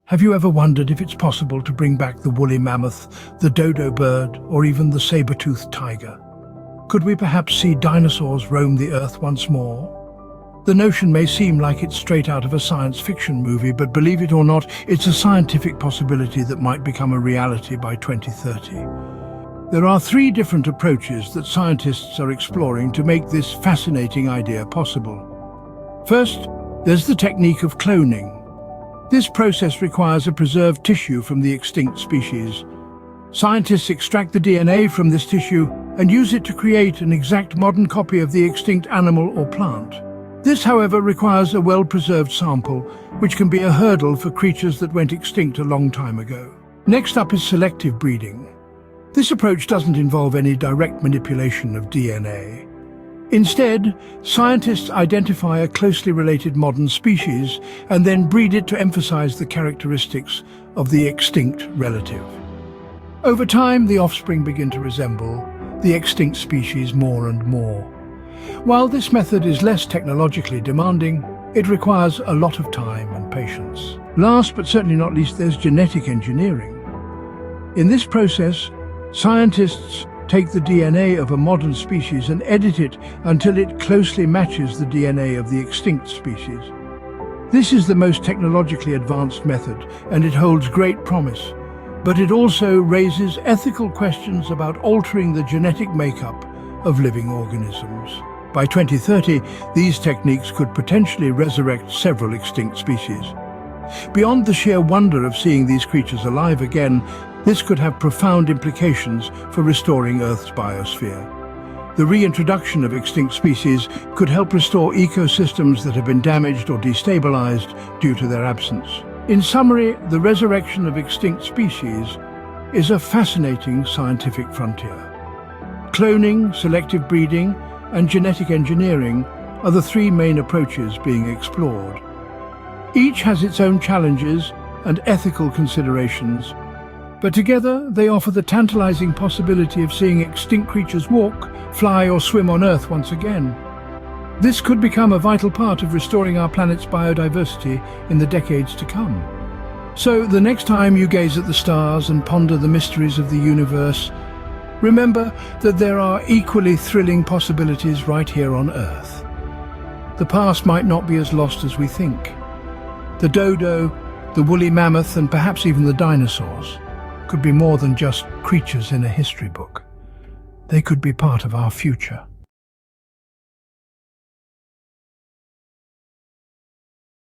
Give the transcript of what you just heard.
Have you ever wondered if it's possible to bring back the woolly mammoth, the dodo bird, or even the saber-toothed tiger? Could we perhaps see dinosaurs roam the earth once more? The notion may seem like it's straight out of a science fiction movie, but believe it or not, it's a scientific possibility that might become a reality by 2030. There are three different approaches that scientists are exploring to make this fascinating idea possible. First, there's the technique of cloning. This process requires a preserved tissue from the extinct species. Scientists extract the DNA from this tissue and use it to create an exact modern copy of the extinct animal or plant. This, however, requires a well-preserved sample, which can be a hurdle for creatures that went extinct a long time ago. Next up is selective breeding. This approach doesn't involve any direct manipulation of DNA. Instead, scientists identify a closely related modern species and then breed it to emphasize the characteristics of the extinct relative. Over time, the offspring begin to resemble the extinct species more and more. While this method is less technologically demanding, it requires a lot of time and patience. Last but certainly not least, there's genetic engineering. In this process, scientists take the DNA of a modern species and edit it until it closely matches the DNA of the extinct species. This is the most technologically advanced method, and it holds great promise. But it also raises ethical questions about altering the genetic makeup of living organisms. By 2030, these techniques could potentially resurrect several extinct species. Beyond the sheer wonder of seeing these creatures alive again, this could have profound implications for restoring Earth's biosphere. The reintroduction of extinct species could help restore ecosystems that have been damaged or destabilized due to their absence. In summary, the resurrection of extinct species is a fascinating scientific frontier. Cloning, selective breeding, and genetic engineering are the three main approaches being explored. Each has its own challenges and ethical considerations, but together they offer the tantalizing possibility of seeing extinct creatures walk, fly, or swim on Earth once again. This could become a vital part of restoring our planet's biodiversity in the decades to come. So, the next time you gaze at the stars and ponder the mysteries of the universe, remember that there are equally thrilling possibilities right here on Earth. The past might not be as lost as we think. The dodo, the woolly mammoth, and perhaps even the dinosaurs could be more than just creatures in a history book. They could be part of our future.